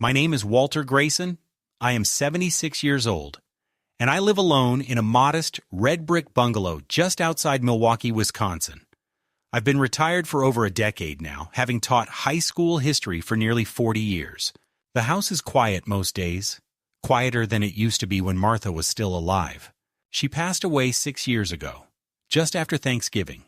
My name is Walter Grayson. I am 76 years old, and I live alone in a modest red brick bungalow just outside Milwaukee, Wisconsin. I've been retired for over a decade now, having taught high school history for nearly 40 years. The house is quiet most days, quieter than it used to be when Martha was still alive. She passed away 6 years ago, just after Thanksgiving,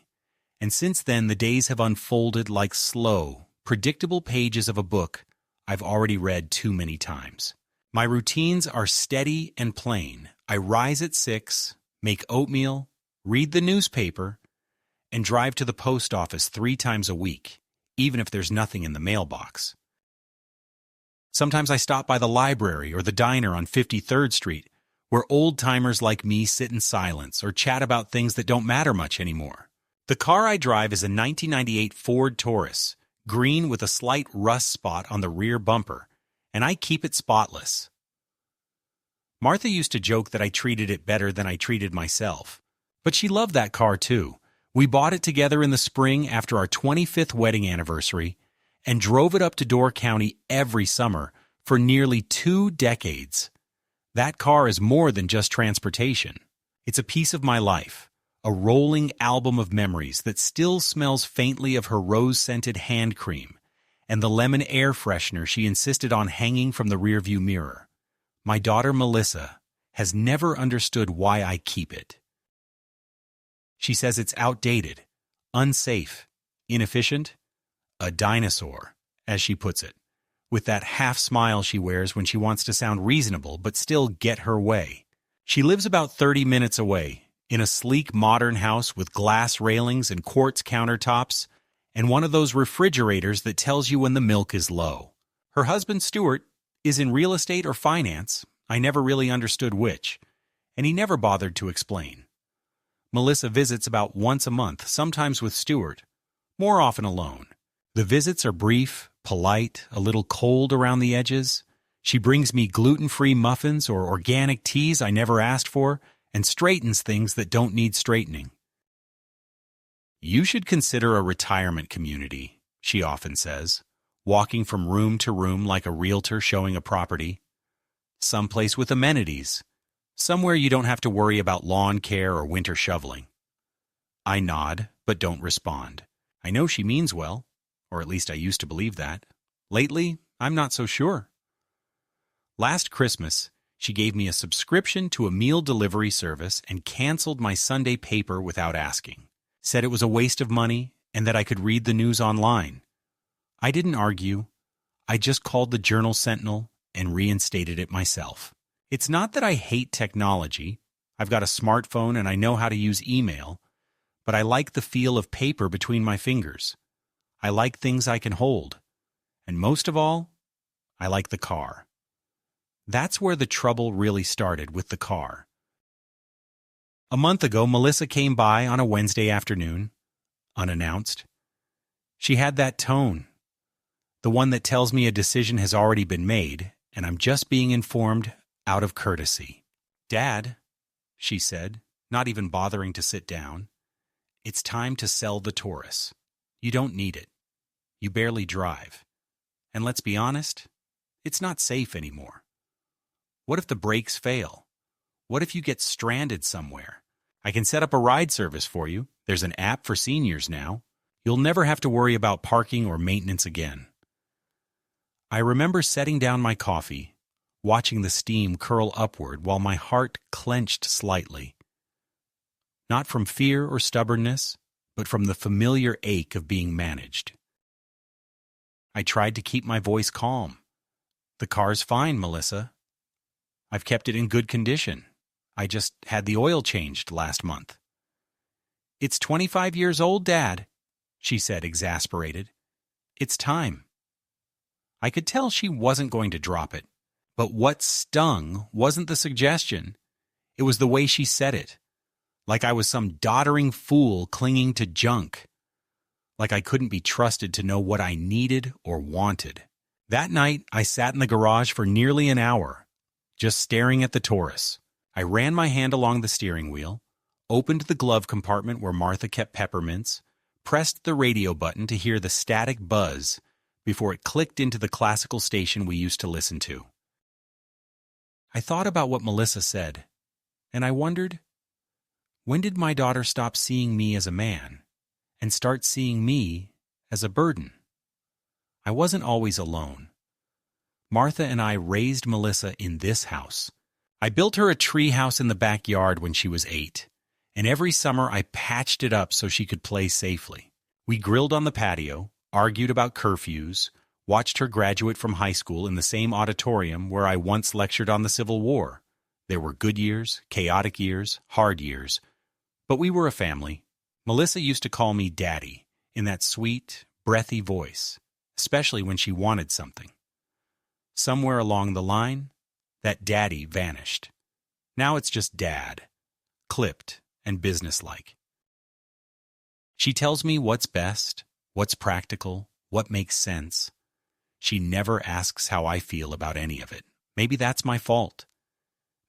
and since then the days have unfolded like slow, predictable pages of a book I've already read too many times. My routines are steady and plain. I rise at 6, make oatmeal, read the newspaper, and drive to the post office 3 times a week, even if there's nothing in the mailbox. Sometimes I stop by the library or the diner on 53rd Street, where old-timers like me sit in silence or chat about things that don't matter much anymore. The car I drive is a 1998 Ford Taurus, green with a slight rust spot on the rear bumper, and I keep it spotless. Martha used to joke that I treated it better than I treated myself, but she loved that car too. We bought it together in the spring after our 25th wedding anniversary and drove it up to Door County every summer for nearly 2 decades. That car is more than just transportation. It's a piece of my life, a rolling album of memories that still smells faintly of her rose-scented hand cream and the lemon air freshener she insisted on hanging from the rearview mirror. My daughter Melissa has never understood why I keep it. She says it's outdated, unsafe, inefficient, a dinosaur, as she puts it, with that half smile she wears when she wants to sound reasonable but still get her way. She lives about 30 minutes away, in a sleek modern house with glass railings and quartz countertops, and one of those refrigerators that tells you when the milk is low. Her husband, Stuart, is in real estate or finance. I never really understood which, and he never bothered to explain. Melissa visits about once a month, sometimes with Stuart, more often alone. The visits are brief, polite, a little cold around the edges. She brings me gluten-free muffins or organic teas I never asked for, and straightens things that don't need straightening. You should consider a retirement community, she often says, walking from room to room like a realtor showing a property. Someplace with amenities, somewhere you don't have to worry about lawn care or winter shoveling. I nod, but don't respond. I know she means well, or at least I used to believe that. Lately, I'm not so sure. Last Christmas, she gave me a subscription to a meal delivery service and canceled my Sunday paper without asking. Said it was a waste of money and that I could read the news online. I didn't argue. I just called the Journal-Sentinel and reinstated it myself. It's not that I hate technology. I've got a smartphone and I know how to use email, but I like the feel of paper between my fingers. I like things I can hold. And most of all, I like the car. That's where the trouble really started, with the car. A month ago, Melissa came by on a Wednesday afternoon, unannounced. She had that tone, the one that tells me a decision has already been made, and I'm just being informed out of courtesy. "Dad," she said, not even bothering to sit down, "it's time to sell the Taurus. You don't need it. You barely drive. And let's be honest, it's not safe anymore. What if the brakes fail? What if you get stranded somewhere? I can set up a ride service for you. There's an app for seniors now. You'll never have to worry about parking or maintenance again." I remember setting down my coffee, watching the steam curl upward while my heart clenched slightly. Not from fear or stubbornness, but from the familiar ache of being managed. I tried to keep my voice calm. "The car's fine, Melissa. I've kept it in good condition. I just had the oil changed last month." "It's 25 years old, Dad," she said, exasperated. "It's time." I could tell she wasn't going to drop it, but what stung wasn't the suggestion. It was the way she said it, like I was some doddering fool clinging to junk, like I couldn't be trusted to know what I needed or wanted. That night, I sat in the garage for nearly an hour, just staring at the Taurus. I ran my hand along the steering wheel, opened the glove compartment where Martha kept peppermints, pressed the radio button to hear the static buzz, before it clicked into the classical station we used to listen to. I thought about what Melissa said, and I wondered, when did my daughter stop seeing me as a man and start seeing me as a burden? I wasn't always alone. Martha and I raised Melissa in this house. I built her a tree house in the backyard when she was 8, and every summer I patched it up so she could play safely. We grilled on the patio, argued about curfews, watched her graduate from high school in the same auditorium where I once lectured on the Civil War. There were good years, chaotic years, hard years, but we were a family. Melissa used to call me Daddy in that sweet, breathy voice, especially when she wanted something. Somewhere along the line, that Daddy vanished. Now it's just Dad, clipped and businesslike. She tells me what's best, what's practical, what makes sense. She never asks how I feel about any of it. Maybe that's my fault.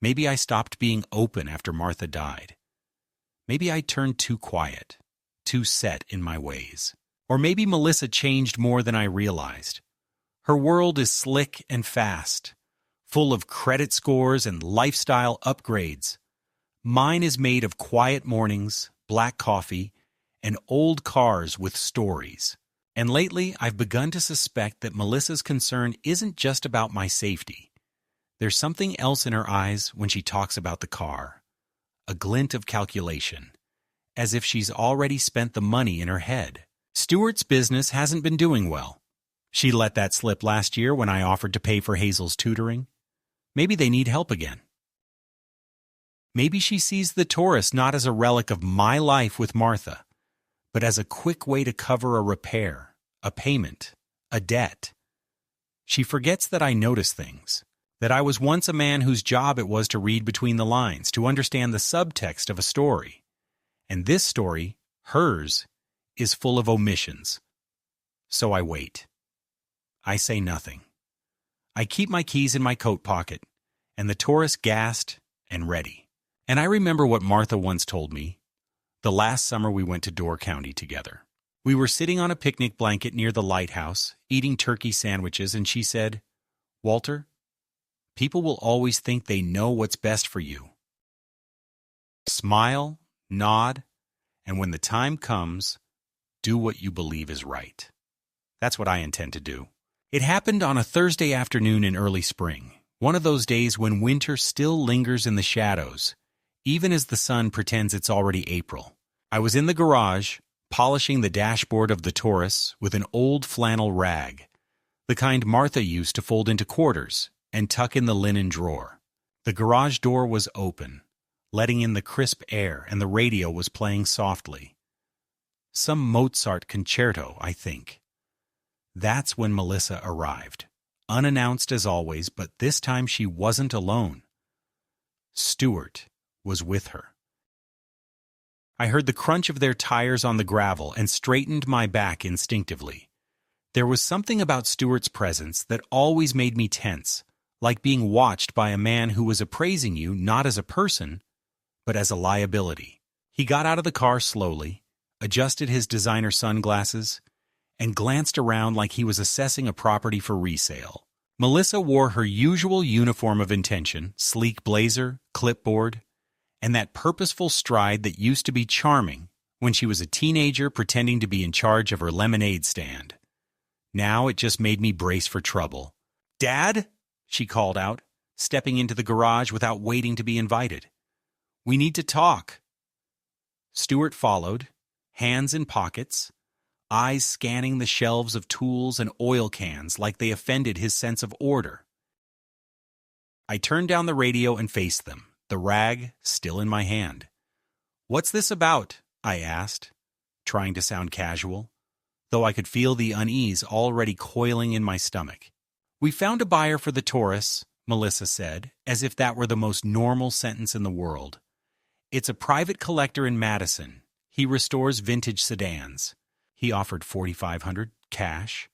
Maybe I stopped being open after Martha died. Maybe I turned too quiet, too set in my ways. Or maybe Melissa changed more than I realized. Her world is slick and fast, full of credit scores and lifestyle upgrades. Mine is made of quiet mornings, black coffee, and old cars with stories. And lately, I've begun to suspect that Melissa's concern isn't just about my safety. There's something else in her eyes when she talks about the car. A glint of calculation, as if she's already spent the money in her head. Stuart's business hasn't been doing well. She let that slip last year when I offered to pay for Hazel's tutoring. Maybe they need help again. Maybe she sees the Taurus not as a relic of my life with Martha, but as a quick way to cover a repair, a payment, a debt. She forgets that I notice things, that I was once a man whose job it was to read between the lines, to understand the subtext of a story. And this story, hers, is full of omissions. So I wait. I say nothing. I keep my keys in my coat pocket, and the Taurus gassed and ready. And I remember what Martha once told me, the last summer we went to Door County together. We were sitting on a picnic blanket near the lighthouse, eating turkey sandwiches, and she said, "Walter, people will always think they know what's best for you. Smile, nod, and when the time comes, do what you believe is right." That's what I intend to do. It happened on a Thursday afternoon in early spring, one of those days when winter still lingers in the shadows, even as the sun pretends it's already April. I was in the garage, polishing the dashboard of the Taurus with an old flannel rag, the kind Martha used to fold into quarters and tuck in the linen drawer. The garage door was open, letting in the crisp air, and the radio was playing softly. Some Mozart concerto, I think. That's when Melissa arrived, unannounced as always, but this time she wasn't alone. Stuart was with her. I heard the crunch of their tires on the gravel and straightened my back instinctively. There was something about Stuart's presence that always made me tense, like being watched by a man who was appraising you not as a person, but as a liability. He got out of the car slowly, adjusted his designer sunglasses, and glanced around like he was assessing a property for resale. Melissa wore her usual uniform of intention, sleek blazer, clipboard, and that purposeful stride that used to be charming when she was a teenager pretending to be in charge of her lemonade stand. Now it just made me brace for trouble. "Dad?" she called out, stepping into the garage without waiting to be invited. "We need to talk." Stuart followed, hands in pockets, eyes scanning the shelves of tools and oil cans like they offended his sense of order. I turned down the radio and faced them, the rag still in my hand. "What's this about?" I asked, trying to sound casual, though I could feel the unease already coiling in my stomach. "We found a buyer for the Taurus," Melissa said, as if that were the most normal sentence in the world. "It's a private collector in Madison. He restores vintage sedans. He offered $4,500 cash."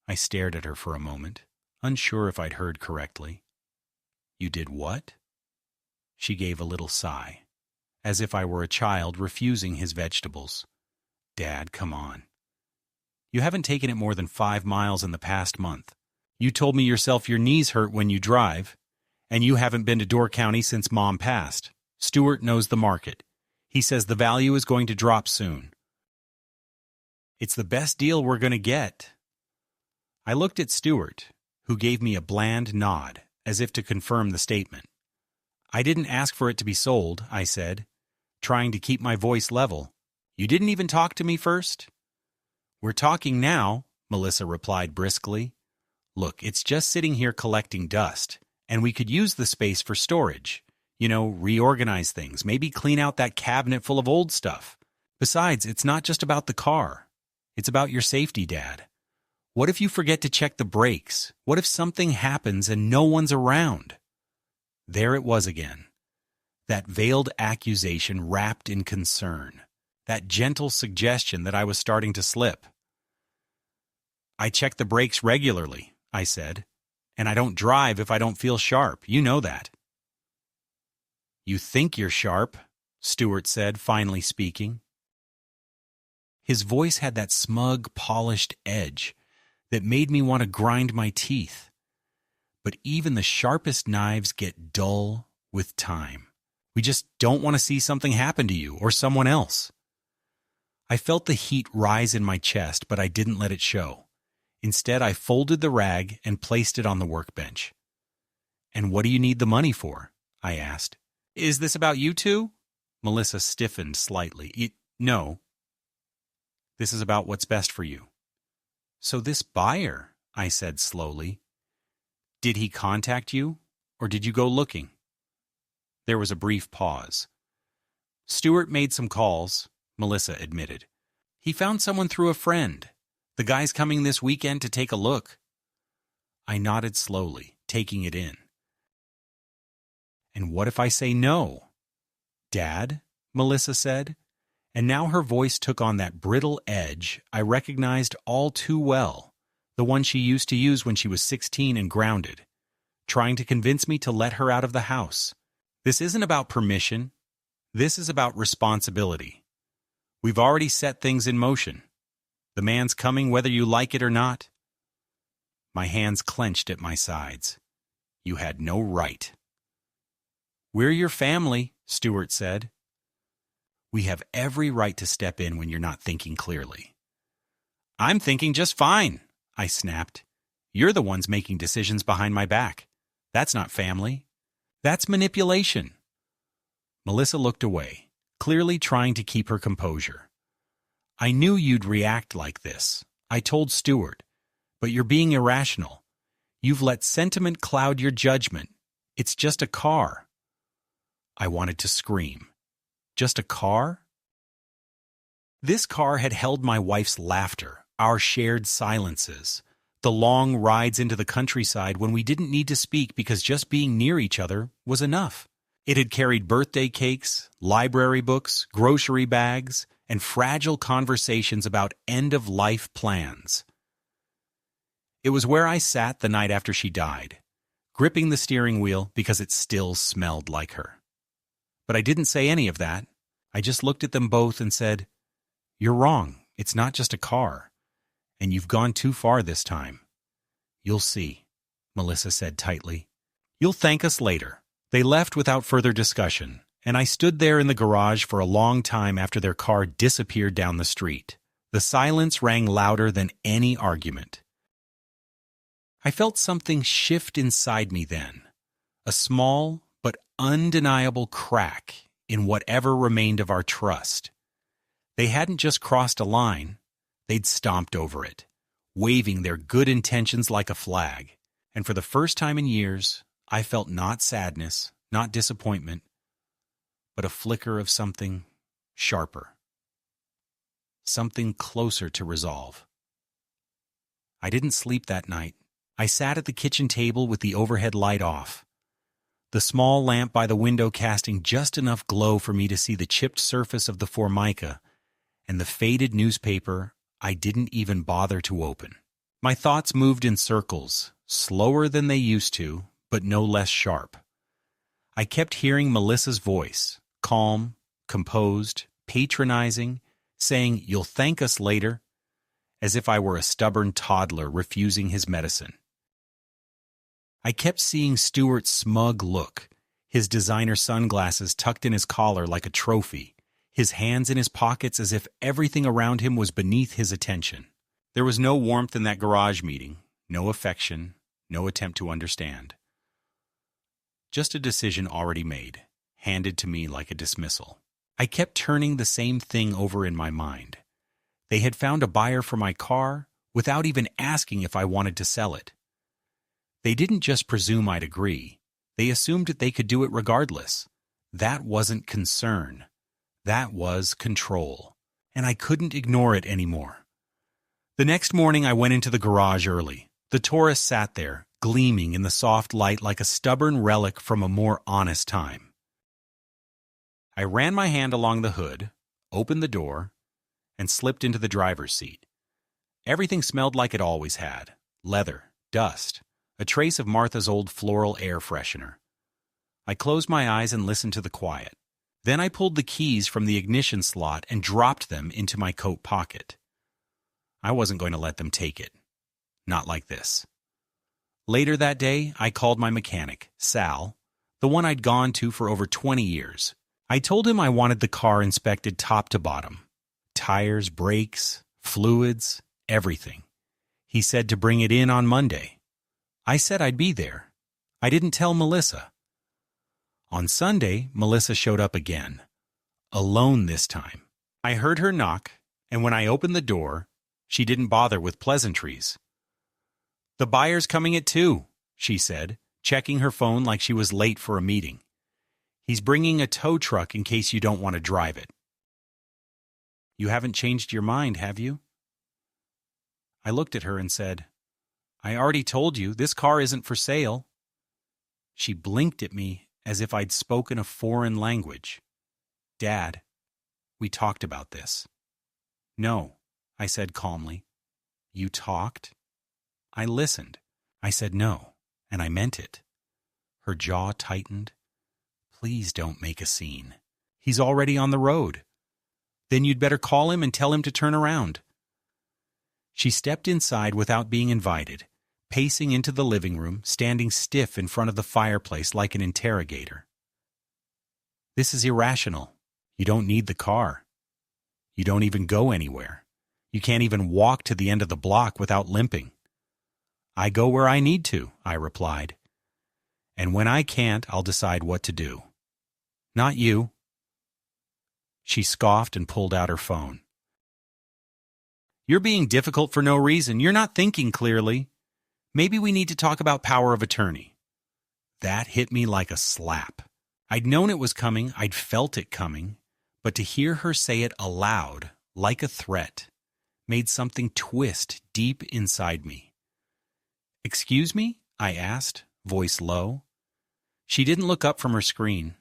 I stared at her for a moment, unsure if I'd heard correctly. "You did what?" She gave a little sigh, as if I were a child refusing his vegetables. "Dad, come on. You haven't taken it more than 5 miles in the past month. You told me yourself your knees hurt when you drive, and you haven't been to Door County since Mom passed. Stuart knows the market. He says the value is going to drop soon. It's the best deal we're going to get. I looked at Stuart, who gave me a bland nod, as if to confirm the statement. I didn't ask for it to be sold, I said, trying to keep my voice level. You didn't even talk to me first? We're talking now, Melissa replied briskly. Look, it's just sitting here collecting dust, and we could use the space for storage. Reorganize things, maybe clean out that cabinet full of old stuff. Besides, it's not just about the car. It's about your safety, Dad. What if you forget to check the brakes? What if something happens and no one's around? There it was again. That veiled accusation wrapped in concern. That gentle suggestion that I was starting to slip. I check the brakes regularly, I said, and I don't drive if I don't feel sharp. You know that. You think you're sharp, Stuart said, finally speaking. His voice had that smug, polished edge that made me want to grind my teeth. But even the sharpest knives get dull with time. We just don't want to see something happen to you or someone else. I felt the heat rise in my chest, but I didn't let it show. Instead, I folded the rag and placed it on the workbench. And what do you need the money for? I asked. Is this about you two? Melissa stiffened slightly. No. This is about what's best for you. So this buyer, I said slowly, did he contact you, or did you go looking? There was a brief pause. Stuart made some calls, Melissa admitted. He found someone through a friend. The guy's coming this weekend to take a look. I nodded slowly, taking it in. And what if I say no? Dad, Melissa said, and now her voice took on that brittle edge I recognized all too well, the one she used to use when she was 16 and grounded, trying to convince me to let her out of the house. This isn't about permission. This is about responsibility. We've already set things in motion. The man's coming whether you like it or not. My hands clenched at my sides. You had no right. We're your family, Stuart said. We have every right to step in when you're not thinking clearly. I'm thinking just fine, I snapped. You're the ones making decisions behind my back. That's not family. That's manipulation. Melissa looked away, clearly trying to keep her composure. I knew you'd react like this. I told Stuart, but you're being irrational. You've let sentiment cloud your judgment. It's just a car. I wanted to scream. Just a car? This car had held my wife's laughter, our shared silences, the long rides into the countryside when we didn't need to speak because just being near each other was enough. It had carried birthday cakes, library books, grocery bags, and fragile conversations about end-of-life plans. It was where I sat the night after she died, gripping the steering wheel because it still smelled like her. But I didn't say any of that. I just looked at them both and said, "You're wrong. It's not just a car. And you've gone too far this time." "You'll see," Melissa said tightly. "You'll thank us later." They left without further discussion, and I stood there in the garage for a long time after their car disappeared down the street. The silence rang louder than any argument. I felt something shift inside me then, a small but undeniable crack in whatever remained of our trust. They hadn't just crossed a line, they'd stomped over it, waving their good intentions like a flag. And for the first time in years, I felt not sadness, not disappointment, but a flicker of something sharper, something closer to resolve. I didn't sleep that night. I sat at the kitchen table with the overhead light off, the small lamp by the window casting just enough glow for me to see the chipped surface of the Formica and the faded newspaper I didn't even bother to open. My thoughts moved in circles, slower than they used to, but no less sharp. I kept hearing Melissa's voice, calm, composed, patronizing, saying, "You'll thank us later," as if I were a stubborn toddler refusing his medicine. I kept seeing Stuart's smug look, his designer sunglasses tucked in his collar like a trophy, his hands in his pockets as if everything around him was beneath his attention. There was no warmth in that garage meeting, no affection, no attempt to understand. Just a decision already made, handed to me like a dismissal. I kept turning the same thing over in my mind. They had found a buyer for my car without even asking if I wanted to sell it. They didn't just presume I'd agree. They assumed that they could do it regardless. That wasn't concern. That was control. And I couldn't ignore it anymore. The next morning I went into the garage early. The Taurus sat there, gleaming in the soft light like a stubborn relic from a more honest time. I ran my hand along the hood, opened the door, and slipped into the driver's seat. Everything smelled like it always had. Leather, dust, a trace of Martha's old floral air freshener. I closed my eyes and listened to the quiet. Then I pulled the keys from the ignition slot and dropped them into my coat pocket. I wasn't going to let them take it. Not like this. Later that day, I called my mechanic, Sal, the one I'd gone to for over 20 years. I told him I wanted the car inspected top to bottom. Tires, brakes, fluids, everything. He said to bring it in on Monday. I said I'd be there. I didn't tell Melissa. On Sunday, Melissa showed up again. Alone this time. I heard her knock, and when I opened the door, she didn't bother with pleasantries. "The buyer's coming at 2, she said, checking her phone like she was late for a meeting. "He's bringing a tow truck in case you don't want to drive it." "You haven't changed your mind, have you?" I looked at her and said, "I already told you, this car isn't for sale." She blinked at me as if I'd spoken a foreign language. "Dad, we talked about this." "No," I said calmly. "You talked?" I listened. I said no, and I meant it. Her jaw tightened. "Please don't make a scene. He's already on the road. Then you'd better call him and tell him to turn around." She stepped inside without being invited, pacing into the living room, standing stiff in front of the fireplace like an interrogator. "This is irrational. You don't need the car. You don't even go anywhere. You can't even walk to the end of the block without limping." "I go where I need to," I replied. "And when I can't, I'll decide what to do. Not you." She scoffed and pulled out her phone. "You're being difficult for no reason. You're not thinking clearly. Maybe we need to talk about power of attorney." That hit me like a slap. I'd known it was coming, I'd felt it coming, but to hear her say it aloud, like a threat, made something twist deep inside me. "Excuse me?" I asked, voice low. She didn't look up from her screen.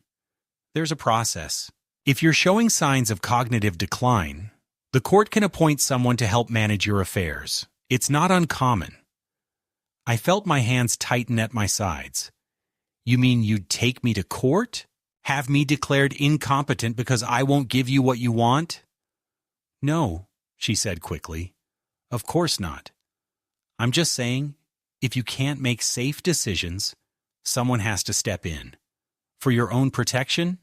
"There's a process. If you're showing signs of cognitive decline, the court can appoint someone to help manage your affairs. It's not uncommon." I felt my hands tighten at my sides. "You mean you'd take me to court? Have me declared incompetent because I won't give you what you want?" "No," she said quickly. "Of course not. I'm just saying, if you can't make safe decisions, someone has to step in. For your own protection?"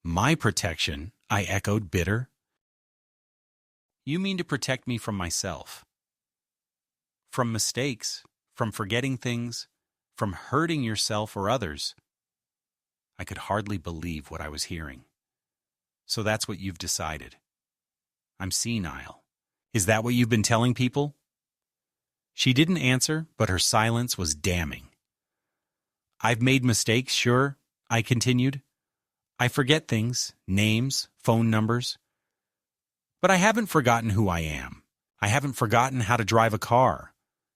"My protection," I echoed, bitter. "You mean to protect me from myself. From mistakes, from forgetting things, from hurting yourself or others." I could hardly believe what I was hearing. "So that's what you've decided. I'm senile. Is that what you've been telling people?" She didn't answer, but her silence was damning. "I've made mistakes, sure," I continued. "I forget things, names, phone numbers. But I haven't forgotten who I am. I haven't forgotten how to drive a car,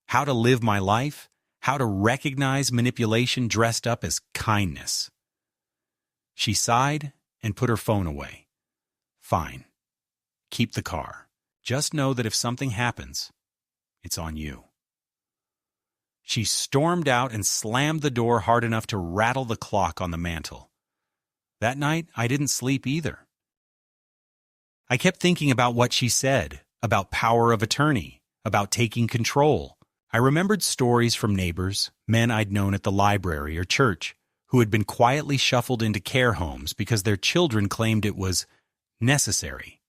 how to live my life, how to recognize manipulation dressed up as kindness." She sighed and put her phone away. "Fine. Keep the car. Just know that if something happens, it's on you." She stormed out and slammed the door hard enough to rattle the clock on the mantel. That night, I didn't sleep either. I kept thinking about what she said, about power of attorney, about taking control. I remembered stories from neighbors, men I'd known at the library or church, who had been quietly shuffled into care homes because their children claimed it was necessary.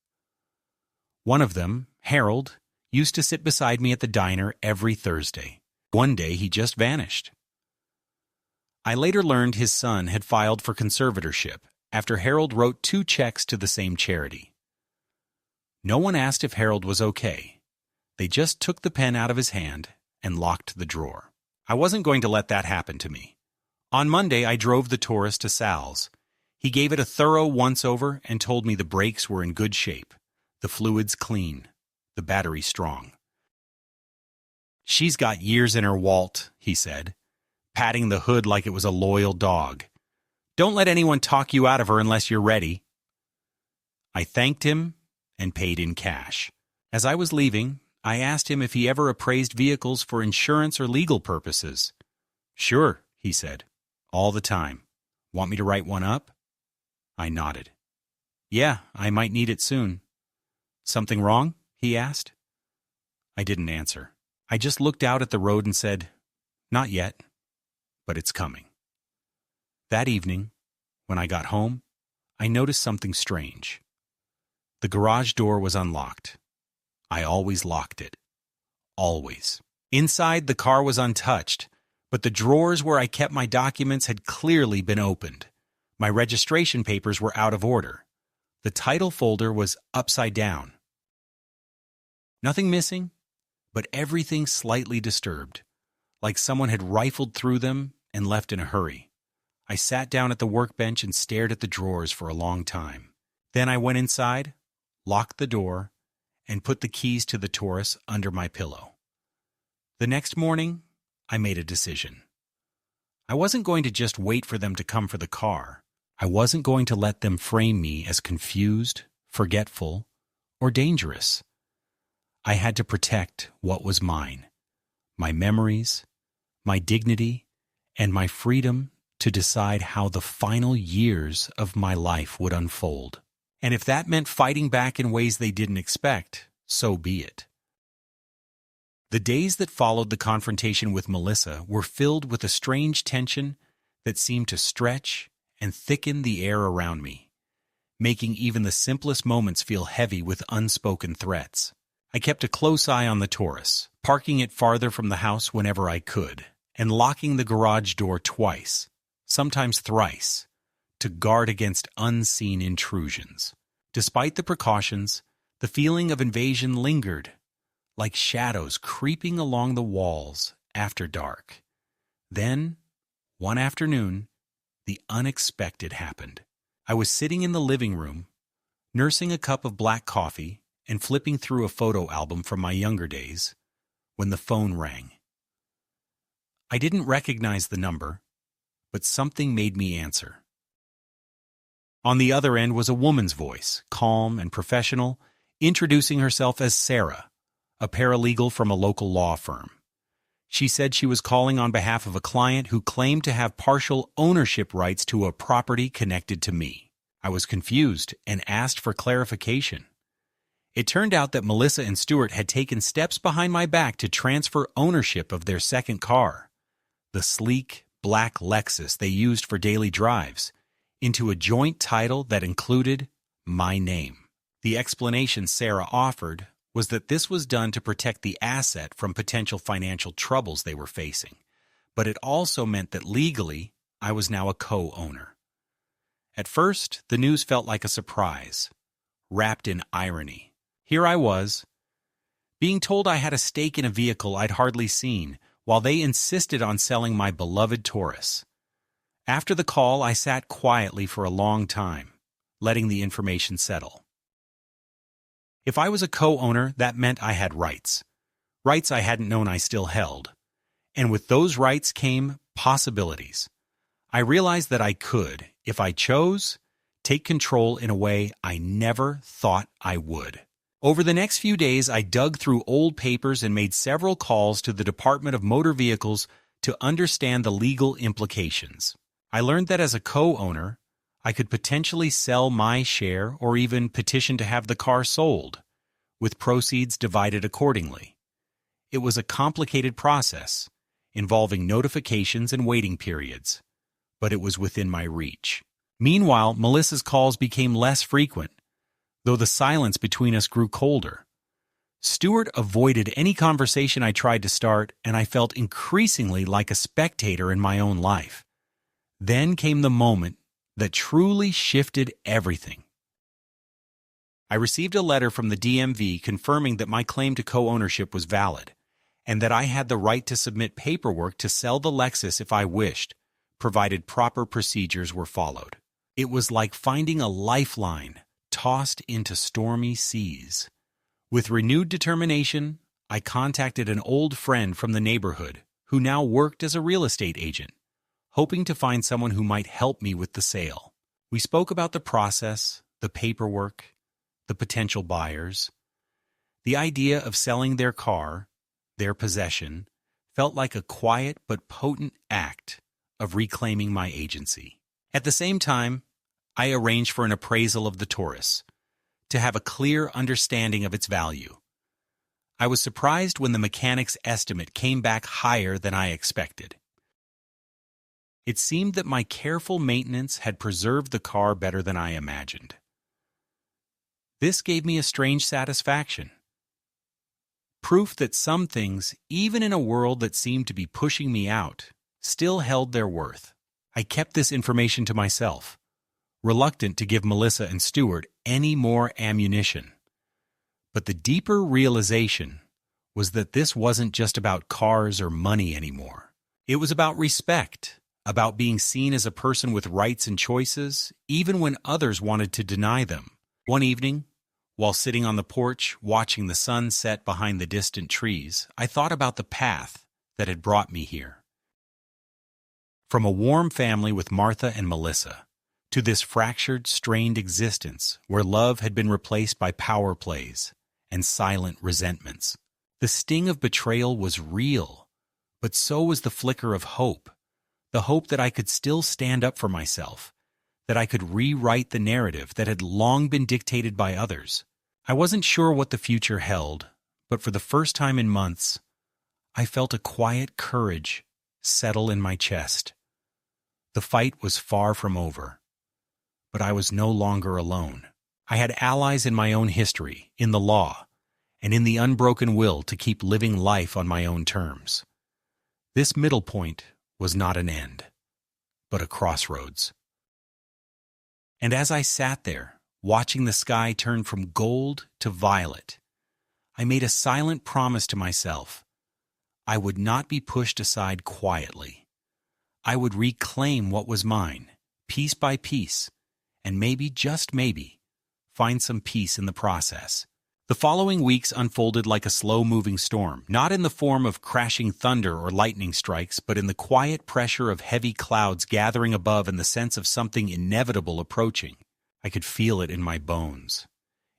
One of them, Harold, used to sit beside me at the diner every Thursday. One day he just vanished. I later learned his son had filed for conservatorship after Harold wrote 2 checks to the same charity. No one asked if Harold was okay. They just took the pen out of his hand and locked the drawer. I wasn't going to let that happen to me. On Monday, I drove the Taurus to Sal's. He gave it a thorough once-over and told me the brakes were in good shape, the fluids clean, the battery strong. "She's got years in her, Walt," he said, patting the hood like it was a loyal dog. "Don't let anyone talk you out of her unless you're ready." I thanked him and paid in cash. As I was leaving, I asked him if he ever appraised vehicles for insurance or legal purposes. "Sure," he said. "All the time. Want me to write one up?" I nodded. "Yeah, I might need it soon." "Something wrong?" he asked. I didn't answer. I just looked out at the road and said, "Not yet, but it's coming." That evening, when I got home, I noticed something strange. The garage door was unlocked. I always locked it. Always. Inside, the car was untouched, but the drawers where I kept my documents had clearly been opened. My registration papers were out of order. The title folder was upside down. Nothing missing, but everything slightly disturbed, like someone had rifled through them and left in a hurry. I sat down at the workbench and stared at the drawers for a long time. Then I went inside, locked the door, and put the keys to the Taurus under my pillow. The next morning, I made a decision. I wasn't going to just wait for them to come for the car. I wasn't going to let them frame me as confused, forgetful, or dangerous. I had to protect what was mine, my memories, my dignity, and my freedom to decide how the final years of my life would unfold. And if that meant fighting back in ways they didn't expect, so be it. The days that followed the confrontation with Melissa were filled with a strange tension that seemed to stretch and thicken the air around me, making even the simplest moments feel heavy with unspoken threats. I kept a close eye on the Taurus, parking it farther from the house whenever I could, and locking the garage door twice, sometimes thrice, to guard against unseen intrusions. Despite the precautions, the feeling of invasion lingered, like shadows creeping along the walls after dark. Then, one afternoon, the unexpected happened. I was sitting in the living room, nursing a cup of black coffee and flipping through a photo album from my younger days, when the phone rang. I didn't recognize the number, but something made me answer. On the other end was a woman's voice, calm and professional, introducing herself as Sarah, a paralegal from a local law firm. She said she was calling on behalf of a client who claimed to have partial ownership rights to a property connected to me. I was confused and asked for clarification. It turned out that Melissa and Stuart had taken steps behind my back to transfer ownership of their second car, the sleek, black Lexus they used for daily drives, into a joint title that included my name. The explanation Sarah offered was that this was done to protect the asset from potential financial troubles they were facing, but it also meant that legally I was now a co-owner. At first, the news felt like a surprise, wrapped in irony. Here I was, being told I had a stake in a vehicle I'd hardly seen, while they insisted on selling my beloved Taurus. After the call, I sat quietly for a long time, letting the information settle. If I was a co-owner, that meant I had rights. Rights I hadn't known I still held. And with those rights came possibilities. I realized that I could, if I chose, take control in a way I never thought I would. Over the next few days, I dug through old papers and made several calls to the Department of Motor Vehicles to understand the legal implications. I learned that as a co-owner, I could potentially sell my share or even petition to have the car sold, with proceeds divided accordingly. It was a complicated process, involving notifications and waiting periods, but it was within my reach. Meanwhile, Melissa's calls became less frequent, though the silence between us grew colder. Stuart avoided any conversation I tried to start, and I felt increasingly like a spectator in my own life. Then came the moment that truly shifted everything. I received a letter from the DMV confirming that my claim to co-ownership was valid, and that I had the right to submit paperwork to sell the Lexus if I wished, provided proper procedures were followed. It was like finding a lifeline tossed into stormy seas. With renewed determination, I contacted an old friend from the neighborhood who now worked as a real estate agent, hoping to find someone who might help me with the sale. We spoke about the process, the paperwork, the potential buyers. The idea of selling their car, their possession, felt like a quiet but potent act of reclaiming my agency. At the same time, I arranged for an appraisal of the Taurus, to have a clear understanding of its value. I was surprised when the mechanic's estimate came back higher than I expected. It seemed that my careful maintenance had preserved the car better than I imagined. This gave me a strange satisfaction. Proof that some things, even in a world that seemed to be pushing me out, still held their worth. I kept this information to myself, reluctant to give Melissa and Stuart any more ammunition. But the deeper realization was that this wasn't just about cars or money anymore. It was about respect, about being seen as a person with rights and choices, even when others wanted to deny them. One evening, while sitting on the porch watching the sun set behind the distant trees, I thought about the path that had brought me here. From a warm family with Martha and Melissa, to this fractured, strained existence where love had been replaced by power plays and silent resentments. The sting of betrayal was real, but so was the flicker of hope, the hope that I could still stand up for myself, that I could rewrite the narrative that had long been dictated by others. I wasn't sure what the future held, but for the first time in months, I felt a quiet courage settle in my chest. The fight was far from over. But I was no longer alone. I had allies in my own history, in the law, and in the unbroken will to keep living life on my own terms. This middle point was not an end, but a crossroads. And as I sat there, watching the sky turn from gold to violet, I made a silent promise to myself. I would not be pushed aside quietly. I would reclaim what was mine, piece by piece, and maybe, just maybe, find some peace in the process. The following weeks unfolded like a slow-moving storm, not in the form of crashing thunder or lightning strikes, but in the quiet pressure of heavy clouds gathering above and the sense of something inevitable approaching. I could feel it in my bones,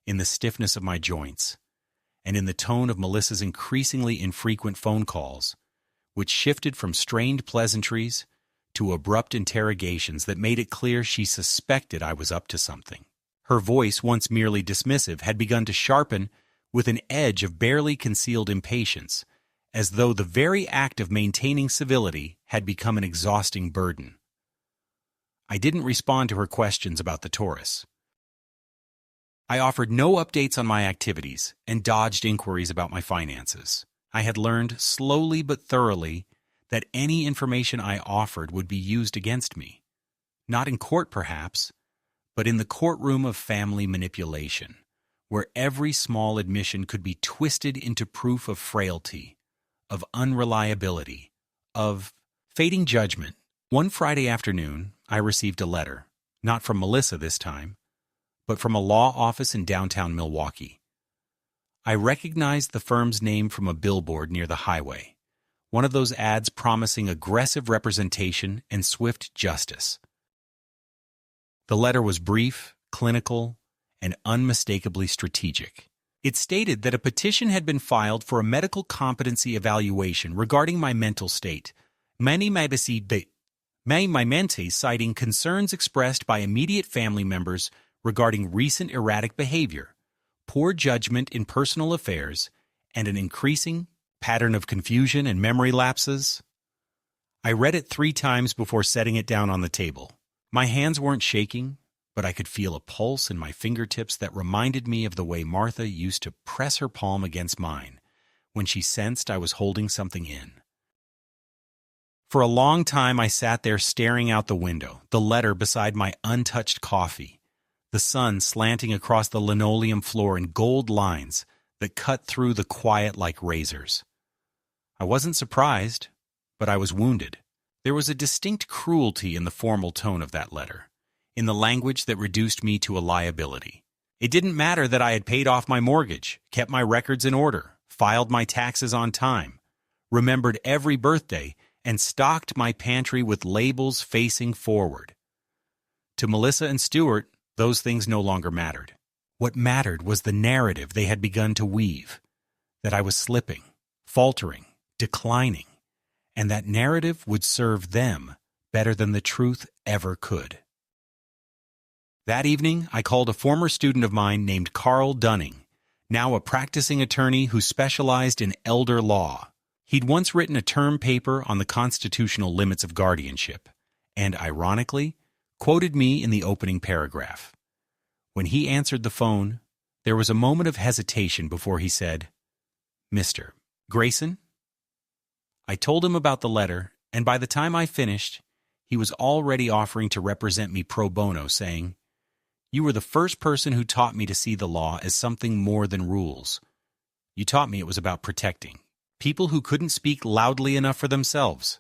in the stiffness of my joints, and in the tone of Melissa's increasingly infrequent phone calls, which shifted from strained pleasantries to abrupt interrogations that made it clear she suspected I was up to something. Her voice, once merely dismissive, had begun to sharpen with an edge of barely concealed impatience, as though the very act of maintaining civility had become an exhausting burden. I didn't respond to her questions about the Taurus. I offered no updates on my activities and dodged inquiries about my finances. I had learned, slowly but thoroughly, that any information I offered would be used against me. Not in court, perhaps, but in the courtroom of family manipulation, where every small admission could be twisted into proof of frailty, of unreliability, of fading judgment. One Friday afternoon, I received a letter, not from Melissa this time, but from a law office in downtown Milwaukee. I recognized the firm's name from a billboard near the highway, one of those ads promising aggressive representation and swift justice. The letter was brief, clinical, and unmistakably strategic. It stated that a petition had been filed for a medical competency evaluation regarding my mental state, my mente citing concerns expressed by immediate family members regarding recent erratic behavior, poor judgment in personal affairs, and an increasing pattern of confusion and memory lapses. I read it 3 times before setting it down on the table. My hands weren't shaking, but I could feel a pulse in my fingertips that reminded me of the way Martha used to press her palm against mine when she sensed I was holding something in. For a long time I sat there staring out the window, the letter beside my untouched coffee, the sun slanting across the linoleum floor in gold lines that cut through the quiet like razors. I wasn't surprised, but I was wounded. There was a distinct cruelty in the formal tone of that letter, in the language that reduced me to a liability. It didn't matter that I had paid off my mortgage, kept my records in order, filed my taxes on time, remembered every birthday, and stocked my pantry with labels facing forward. To Melissa and Stuart, those things no longer mattered. What mattered was the narrative they had begun to weave, that I was slipping, faltering, declining, and that narrative would serve them better than the truth ever could. That evening, I called a former student of mine named Carl Dunning, now a practicing attorney who specialized in elder law. He'd once written a term paper on the constitutional limits of guardianship, and, ironically, quoted me in the opening paragraph. When he answered the phone, there was a moment of hesitation before he said, "Mr. Grayson?" I told him about the letter, and by the time I finished, he was already offering to represent me pro bono, saying, "You were the first person who taught me to see the law as something more than rules. You taught me it was about protecting people who couldn't speak loudly enough for themselves."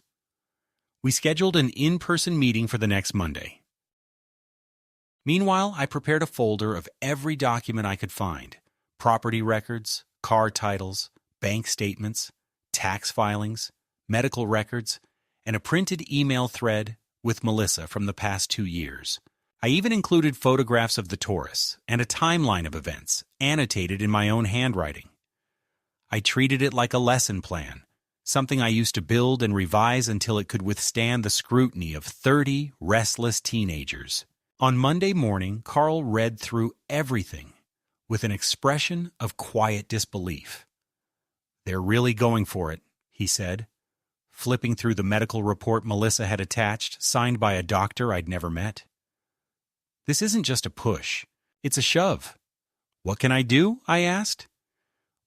We scheduled an in-person meeting for the next Monday. Meanwhile, I prepared a folder of every document I could find: property records, car titles, bank statements, tax filings, medical records, and a printed email thread with Melissa from the past 2 years. I even included photographs of the Taurus and a timeline of events, annotated in my own handwriting. I treated it like a lesson plan, something I used to build and revise until it could withstand the scrutiny of 30 restless teenagers. On Monday morning, Carl read through everything with an expression of quiet disbelief. "They're really going for it," he said, flipping through the medical report Melissa had attached, signed by a doctor I'd never met. "This isn't just a push, it's a shove." "What can I do?" I asked.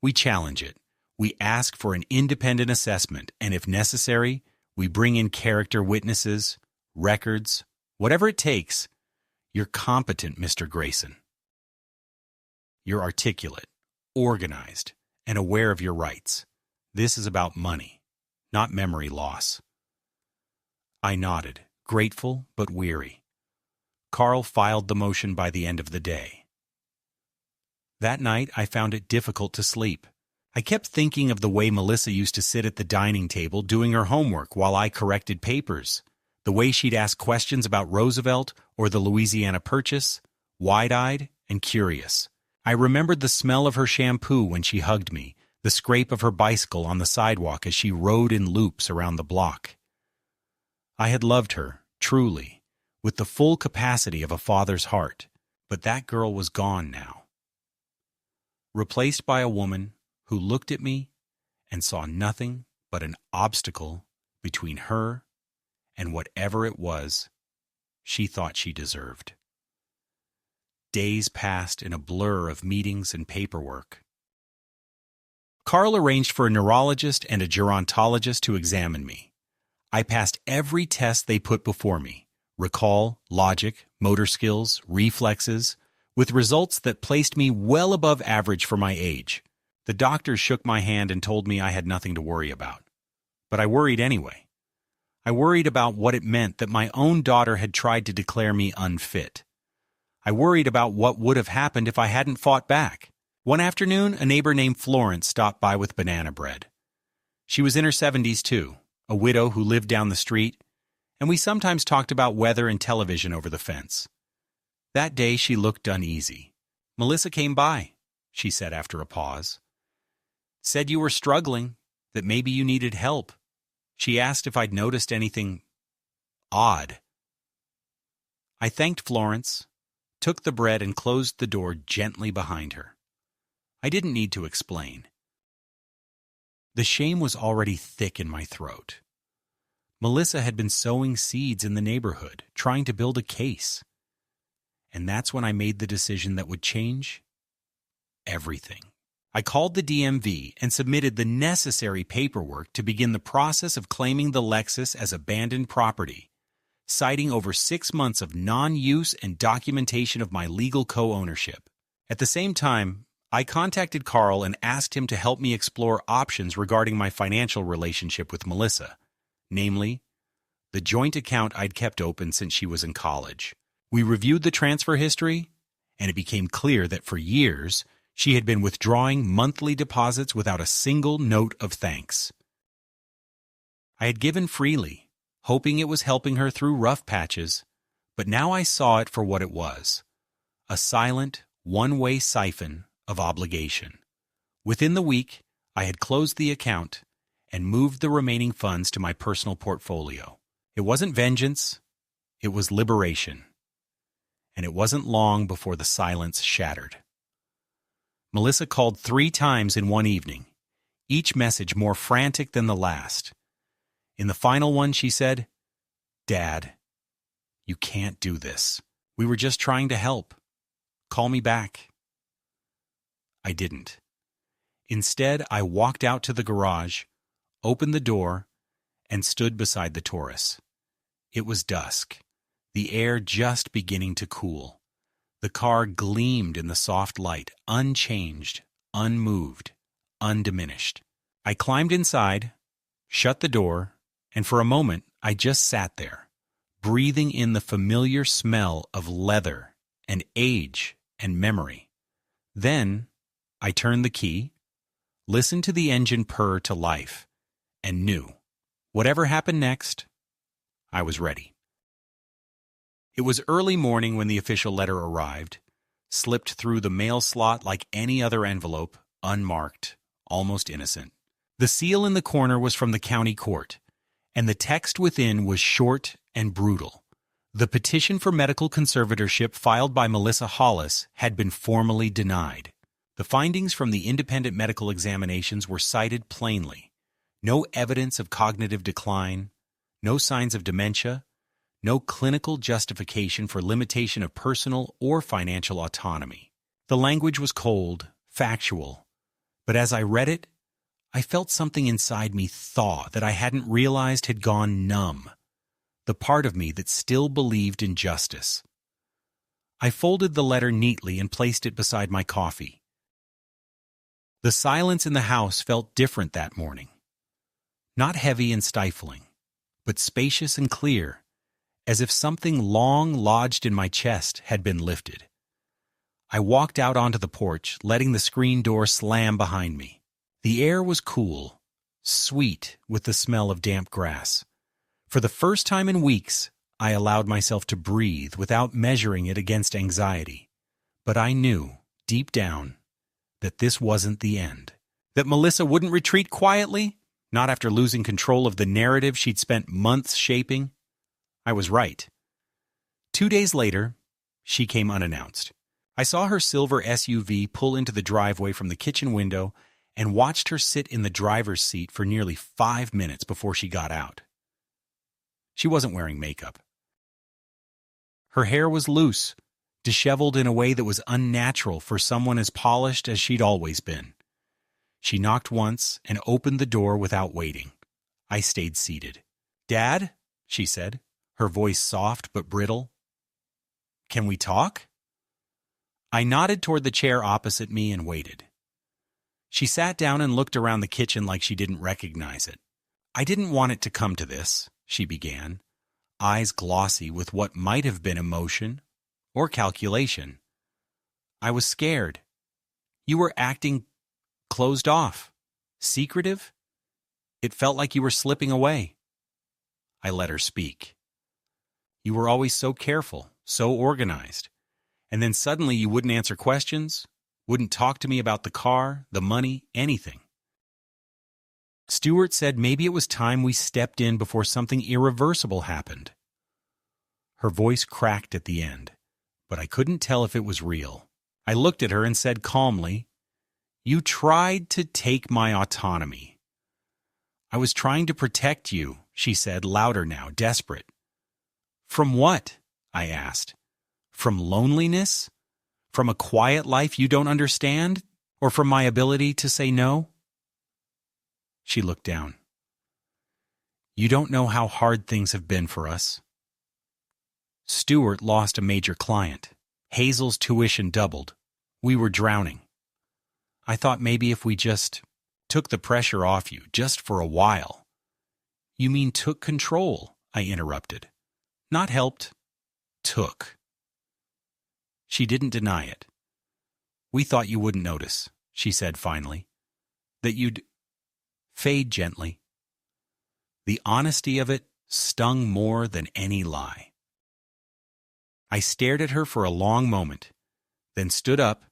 "We challenge it. We ask for an independent assessment, and if necessary, we bring in character witnesses, records, whatever it takes. You're competent, Mr. Grayson. You're articulate, organized, and aware of your rights. This is about money, not memory loss." I nodded, grateful but weary. Carl filed the motion by the end of the day. That night, I found it difficult to sleep. I kept thinking of the way Melissa used to sit at the dining table doing her homework while I corrected papers, the way she'd ask questions about Roosevelt or the Louisiana Purchase, wide-eyed and curious. I remembered the smell of her shampoo when she hugged me, the scrape of her bicycle on the sidewalk as she rode in loops around the block. I had loved her, truly, with the full capacity of a father's heart, but that girl was gone now. Replaced by a woman who looked at me and saw nothing but an obstacle between her and whatever it was she thought she deserved. Days passed in a blur of meetings and paperwork. Carl arranged for a neurologist and a gerontologist to examine me. I passed every test they put before me: recall, logic, motor skills, reflexes, with results that placed me well above average for my age. The doctors shook my hand and told me I had nothing to worry about. But I worried anyway. I worried about what it meant that my own daughter had tried to declare me unfit. I worried about what would have happened if I hadn't fought back. One afternoon, a neighbor named Florence stopped by with banana bread. She was in her 70s too, a widow who lived down the street, and we sometimes talked about weather and television over the fence. That day she looked uneasy. "Melissa came by," she said after a pause. "Said you were struggling, that maybe you needed help. She asked if I'd noticed anything odd." I thanked Florence, took the bread and closed the door gently behind her. I didn't need to explain. The shame was already thick in my throat. Melissa had been sowing seeds in the neighborhood, trying to build a case. And that's when I made the decision that would change everything. I called the DMV and submitted the necessary paperwork to begin the process of claiming the Lexus as abandoned property, citing over 6 months of non-use and documentation of my legal co-ownership. At the same time, I contacted Carl and asked him to help me explore options regarding my financial relationship with Melissa, namely, the joint account I'd kept open since she was in college. We reviewed the transfer history, and it became clear that for years, she had been withdrawing monthly deposits without a single note of thanks. I had given freely, hoping it was helping her through rough patches, but now I saw it for what it was, a silent, one-way siphon of obligation. Within the week, I had closed the account and moved the remaining funds to my personal portfolio. It wasn't vengeance, it was liberation. And it wasn't long before the silence shattered. Melissa called 3 times in one evening, each message more frantic than the last. In the final one, she said, "Dad, you can't do this. We were just trying to help. Call me back." I didn't. Instead, I walked out to the garage, opened the door, and stood beside the Taurus. It was dusk, the air just beginning to cool. The car gleamed in the soft light, unchanged, unmoved, undiminished. I climbed inside, shut the door, and for a moment I just sat there, breathing in the familiar smell of leather and age and memory. Then I turned the key, listened to the engine purr to life, and knew, whatever happened next, I was ready. It was early morning when the official letter arrived, slipped through the mail slot like any other envelope, unmarked, almost innocent. The seal in the corner was from the county court, and the text within was short and brutal. The petition for medical conservatorship filed by Melissa Hollis had been formally denied. The findings from the independent medical examinations were cited plainly. No evidence of cognitive decline, no signs of dementia, no clinical justification for limitation of personal or financial autonomy. The language was cold, factual, but as I read it, I felt something inside me thaw that I hadn't realized had gone numb, the part of me that still believed in justice. I folded the letter neatly and placed it beside my coffee. The silence in the house felt different that morning. Not heavy and stifling, but spacious and clear, as if something long lodged in my chest had been lifted. I walked out onto the porch, letting the screen door slam behind me. The air was cool, sweet with the smell of damp grass. For the first time in weeks, I allowed myself to breathe without measuring it against anxiety. But I knew, deep down, that this wasn't the end. That Melissa wouldn't retreat quietly, not after losing control of the narrative she'd spent months shaping. I was right. 2 days later, she came unannounced. I saw her silver SUV pull into the driveway from the kitchen window and watched her sit in the driver's seat for nearly 5 minutes before she got out. She wasn't wearing makeup. Her hair was loose, disheveled in a way that was unnatural for someone as polished as she'd always been. She knocked once and opened the door without waiting. I stayed seated. "Dad?" she said, her voice soft but brittle. "Can we talk?" I nodded toward the chair opposite me and waited. She sat down and looked around the kitchen like she didn't recognize it. "I didn't want it to come to this," she began, eyes glossy with what might have been emotion or calculation. "I was scared. You were acting closed off, secretive. It felt like you were slipping away." I let her speak. "You were always so careful, so organized. And then suddenly you wouldn't answer questions, wouldn't talk to me about the car, the money, anything. Stuart said maybe it was time we stepped in before something irreversible happened." Her voice cracked at the end, but I couldn't tell if it was real. I looked at her and said calmly, You tried to take my autonomy. I was trying to protect you, she said, louder now, desperate. From what? I asked. From loneliness? From a quiet life you don't understand? Or from my ability to say no? She looked down. You don't know how hard things have been for us. Stuart lost a major client. Hazel's tuition doubled. We were drowning. I thought maybe if we just took the pressure off you, just for a while. You mean took control, I interrupted. Not helped. Took. She didn't deny it. We thought you wouldn't notice, she said finally. That you'd fade gently. The honesty of it stung more than any lie. I stared at her for a long moment, then stood up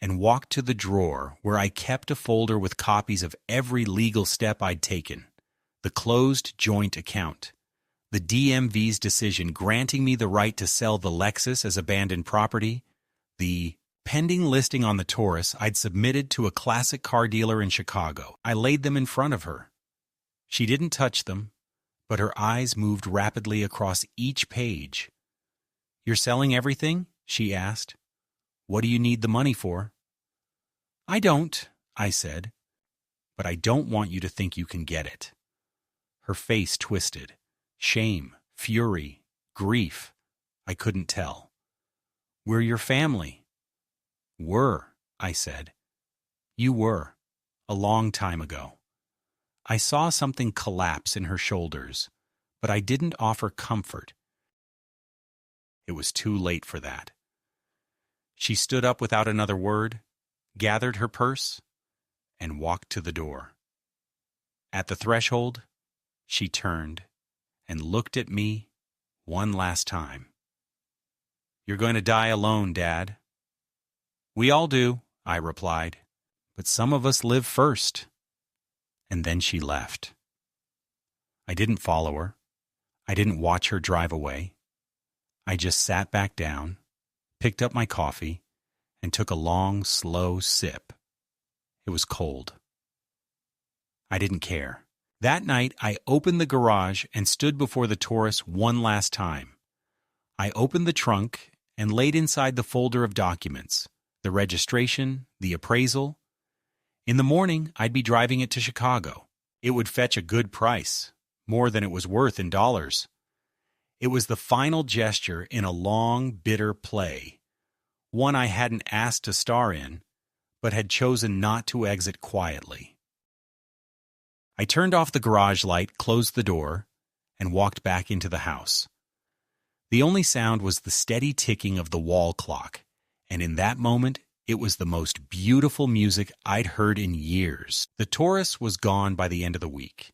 and walked to the drawer where I kept a folder with copies of every legal step I'd taken, the closed joint account, the DMV's decision granting me the right to sell the Lexus as abandoned property, the pending listing on the Taurus I'd submitted to a classic car dealer in Chicago. I laid them in front of her. She didn't touch them, but her eyes moved rapidly across each page. You're selling everything? She asked. What do you need the money for? I don't, I said, but I don't want you to think you can get it. Her face twisted. Shame, fury, grief. I couldn't tell. We're your family. Were, I said. You were, a long time ago. I saw something collapse in her shoulders, but I didn't offer comfort. It was too late for that. She stood up without another word, gathered her purse, and walked to the door. At the threshold, she turned and looked at me one last time. You're going to die alone, Dad. We all do, I replied, but some of us live first. And then she left. I didn't follow her. I didn't watch her drive away. I just sat back down, picked up my coffee, and took a long, slow sip. It was cold. I didn't care. That night, I opened the garage and stood before the Taurus one last time. I opened the trunk and laid inside the folder of documents, the registration, the appraisal. In the morning, I'd be driving it to Chicago. It would fetch a good price, more than it was worth in dollars. It was the final gesture in a long, bitter play, one I hadn't asked to star in, but had chosen not to exit quietly. I turned off the garage light, closed the door, and walked back into the house. The only sound was the steady ticking of the wall clock, and in that moment, it was the most beautiful music I'd heard in years. The Taurus was gone by the end of the week.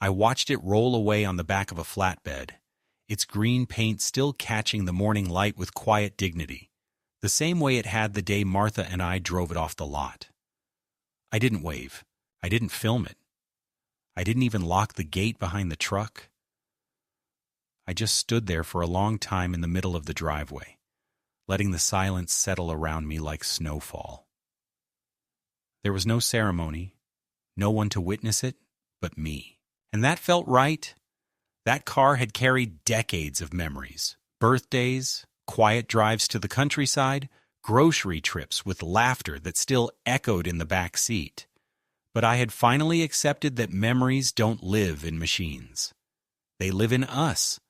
I watched it roll away on the back of a flatbed, its green paint still catching the morning light with quiet dignity, the same way it had the day Martha and I drove it off the lot. I didn't wave. I didn't film it. I didn't even lock the gate behind the truck. I just stood there for a long time in the middle of the driveway, letting the silence settle around me like snowfall. There was no ceremony, no one to witness it but me. And that felt right. That car had carried decades of memories, birthdays, quiet drives to the countryside, grocery trips with laughter that still echoed in the back seat. But I had finally accepted that memories don't live in machines. They live in us.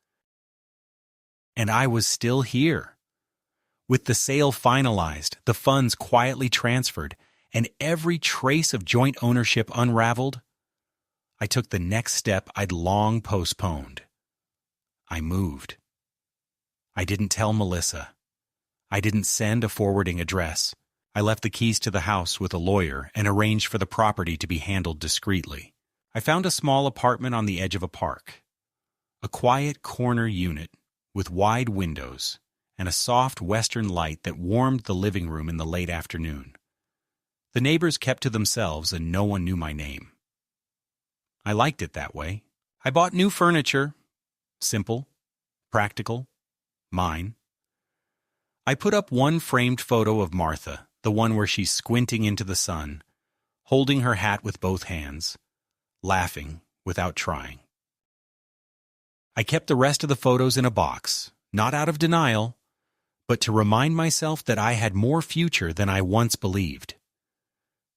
And I was still here. With the sale finalized, the funds quietly transferred, and every trace of joint ownership unraveled, I took the next step I'd long postponed. I moved. I didn't tell Melissa. I didn't send a forwarding address. I left the keys to the house with a lawyer and arranged for the property to be handled discreetly. I found a small apartment on the edge of a park. A quiet corner unit with wide windows and a soft western light that warmed the living room in the late afternoon. The neighbors kept to themselves and no one knew my name. I liked it that way. I bought new furniture. Simple, practical, mine. I put up one framed photo of Martha, the one where she's squinting into the sun, holding her hat with both hands, laughing without trying. I kept the rest of the photos in a box, not out of denial, but to remind myself that I had more future than I once believed.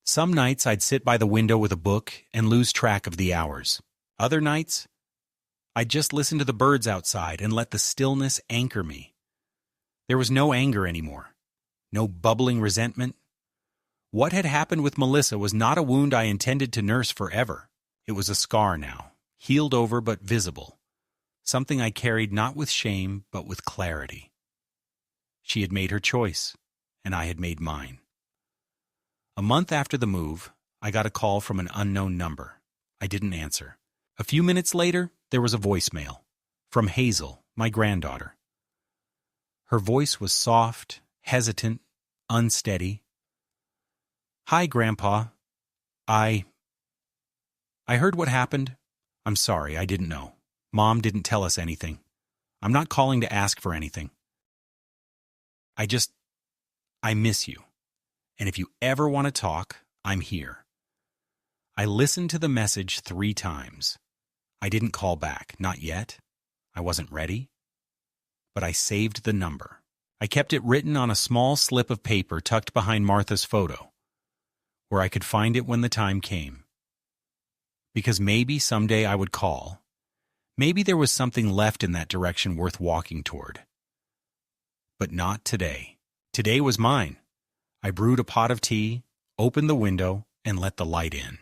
Some nights I'd sit by the window with a book and lose track of the hours. Other nights, I'd just listen to the birds outside and let the stillness anchor me. There was no anger anymore, no bubbling resentment. What had happened with Melissa was not a wound I intended to nurse forever. It was a scar now, healed over but visible, something I carried not with shame but with clarity. She had made her choice, and I had made mine. A month after the move, I got a call from an unknown number. I didn't answer. A few minutes later, there was a voicemail from Hazel, my granddaughter. Her voice was soft, hesitant, unsteady. "Hi, Grandpa. I heard what happened. I'm sorry, I didn't know. Mom didn't tell us anything. I'm not calling to ask for anything. I miss you. And if you ever want to talk, I'm here." I listened to the message 3 times. I didn't call back, not yet. I wasn't ready. But I saved the number. I kept it written on a small slip of paper tucked behind Martha's photo, where I could find it when the time came. Because maybe someday I would call. Maybe there was something left in that direction worth walking toward. But not today. Today was mine. I brewed a pot of tea, opened the window, and let the light in.